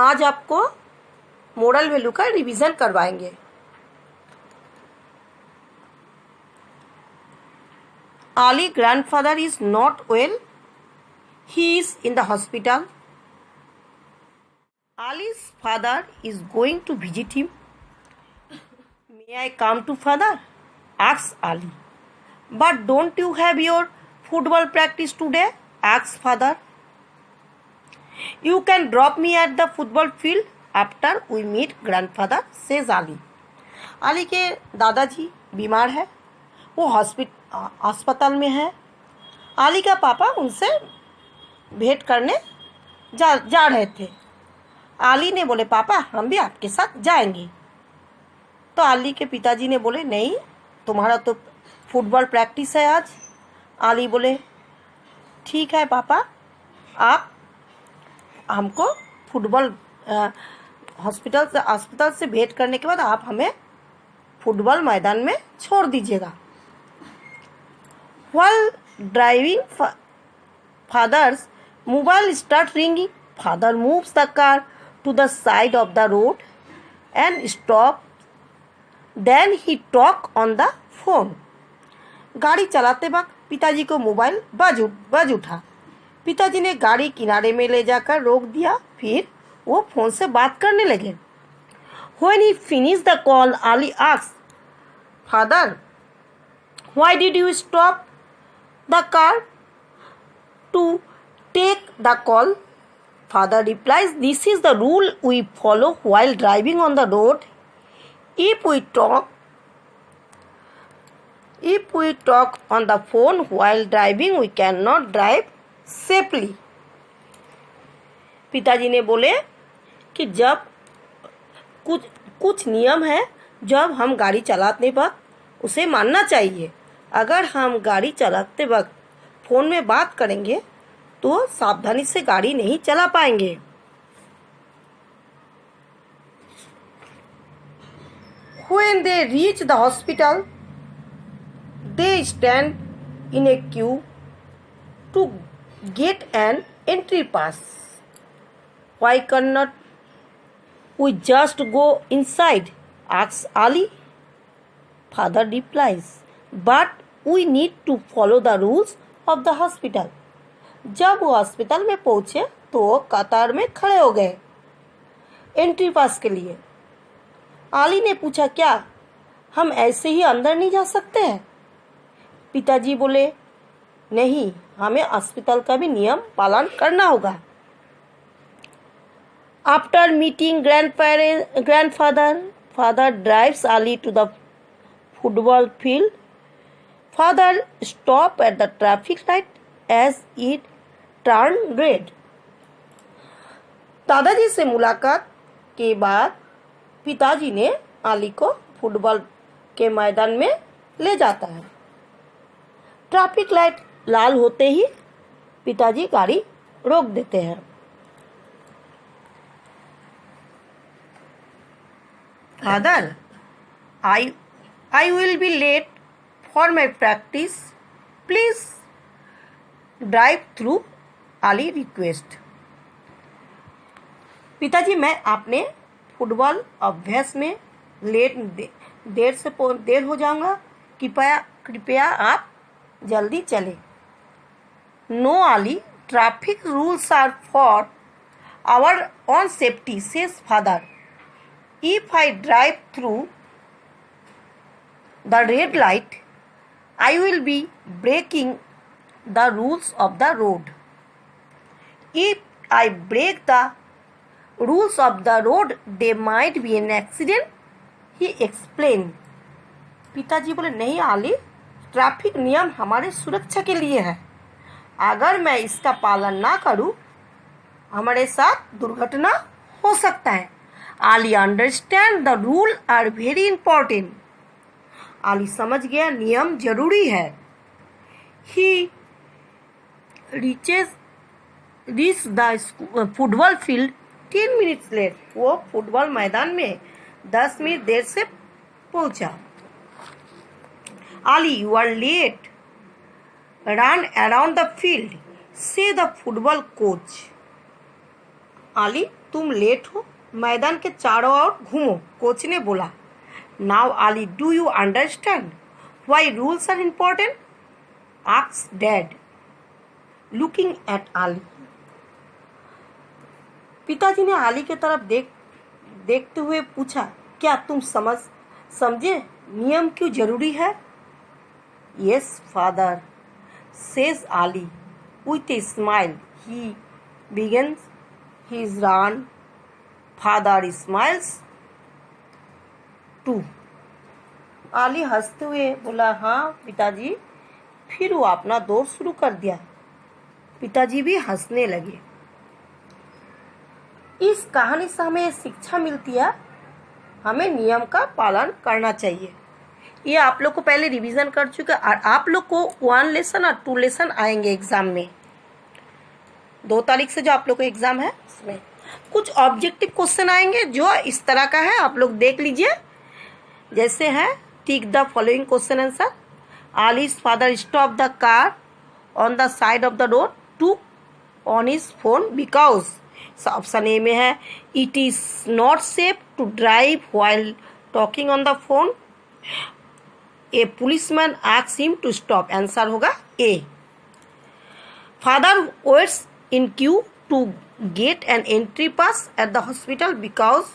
आज आपको moral value का रिवीजन करवाएंगे। Ali grandfather is not well. He is in the hospital. Ali's father is going to visit him. May I come to father? Asks Ali. But don't you have your football practice today? Asks father. You can drop me at the football field after we meet grandfather, says Ali. Ali के दादाजी बीमार है, वो अस्पताल में है। आली का पापा उनसे भेंट करने जा रहे थे। आली ने बोले पापा हम भी आपके साथ जाएंगे। तो आली के पिताजी ने बोले नहीं, तुम्हारा तो फुटबॉल प्रैक्टिस है आज। आली बोले ठीक है पापा, आप हमको फुटबॉल अस्पताल से भेंट करने के बाद आप हमें फुटबॉल मैदान में छोड़ दीजिएगा। While driving, father's mobile starts ringing. Father moves the car to the side of the road and stops. Then he talks on the phone. गाड़ी चलाते वक्त पिताजी को मोबाइल बज उठा। पिताजी ने गाड़ी किनारे में ले जाकर रोक दिया, फिर वो फोन से बात करने लगे। When he finished the call, Ali asked, Father, why did you stop the car to take the call? Father replies, this is the rule we follow while driving on the road. If we talk on the phone while driving, we cannot drive safely. पिताजी ने बोले कि जब कुछ नियम है, जब हम गाड़ी चलाते वक्त उसे मानना चाहिए। अगर हम गाड़ी चलाते वक्त फ़ोन में बात करेंगे तो सावधानी से गाड़ी नहीं चला पाएंगे। When they reach the hospital, they stand in a queue to get an entry pass. Why cannot we just go inside? Asks Ali. Father replies, but we need to follow the rules of the hospital. जब वो अस्पताल में पहुंचे तो वो कतार में खड़े हो गए एंट्री पास के लिए। आली ने पूछा क्या हम ऐसे ही अंदर नहीं जा सकते हैं? पिताजी बोले नहीं, हमें अस्पताल का भी नियम पालन करना होगा। After meeting grandfather, father drives Ali to the football field. Father stopped at the traffic light as it turned red. दादाजी से मुलाकात के बाद पिताजी ने आली को फुटबॉल के मैदान में ले जाता है। ट्रैफिक लाइट लाल होते ही पिताजी गाड़ी रोक देते हैं। Father, I will be late for my practice. Please drive through. Ali request. पिताजी मैं अपने फुटबॉल अभ्यास में देर हो जाऊंगा, कृपया आप जल्दी चलें। No Ali, traffic rules are for our own safety, says father. If I drive through the red light, I will be breaking the rules of the road. If I break the rules of the road, there might be an accident, he explained. पिताजी बोले नहीं आली, traffic नियम हमारे सुरक्षा के लिए है। अगर मैं इसका पालन ना करूं, हमारे साथ दुर्घटना हो सकता है। Ali understand the rule are very important. Ali समझ गया नियम जरूरी है. He reach the football field 10 minutes late. वो फुटबॉल मैदान में 10 मिनट देर से पहुंचा. Ali, you are late. Run around the field, say the football coach. आली तुम लेट हो, मैदान के चारों ओर घूमो, कोच ने बोला। Now Ali, do you understand why rules are important? Asked dad, looking at Ali. पिताजी ने आली की तरफ देखते हुए पूछा, क्या तुम समझे नियम क्यों जरूरी है? यस फादर, सेज आली with a smile. He begins his run. Father smiles too. आली हंसते हुए बोला, हाँ पिताजी। फिर वो अपना दौड़ शुरू कर दिया। पिताजी भी हंसने लगे। इस कहानी से हमें शिक्षा मिलती है, हमें नियम का पालन करना चाहिए। ये आप लोग को पहले रिवीजन कर चुके और आप लोग को 1 लेसन और 2 लेसन आएंगे एग्जाम में। 2 तारीख से जो आप लोग को एग्जाम है उसमें कुछ ऑब्जेक्टिव क्वेश्चन आएंगे जो इस तरह का है, आप लोग देख लीजिए। जैसे है, tick the following question answer. Ali's father stop the car on the side of the road to on his phone because. Option A में है, it is not safe to drive while talking on the phone. A policeman asks him to stop. Answer होगा A. Father waits in queue to get an entry pass at the hospital because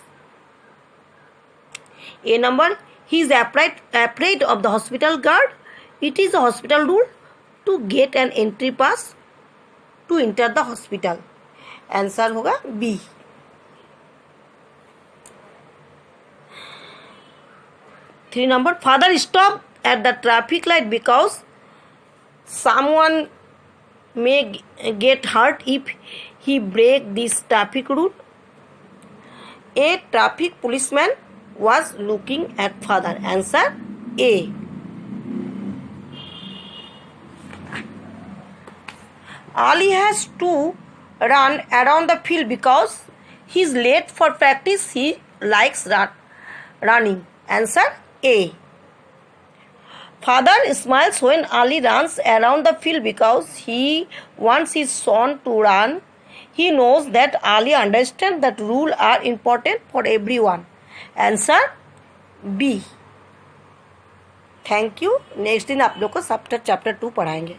A number, he is afraid of the hospital guard. It is a hospital rule to get an entry pass to enter the hospital. Answer होगा B. Three number, father stopped at the traffic light because someone may get hurt if he break this traffic rule. A traffic policeman was looking at father. Answer A. Ali has to run around the field because he is late for practice. He likes running. Answer A. Father smiles when Ali runs around the field because he wants his son to run. He knows that Ali understands that rules are important for everyone. Answer B. Thank you. Next दिन आप लोग को chapter 2 पढ़ाएंगे।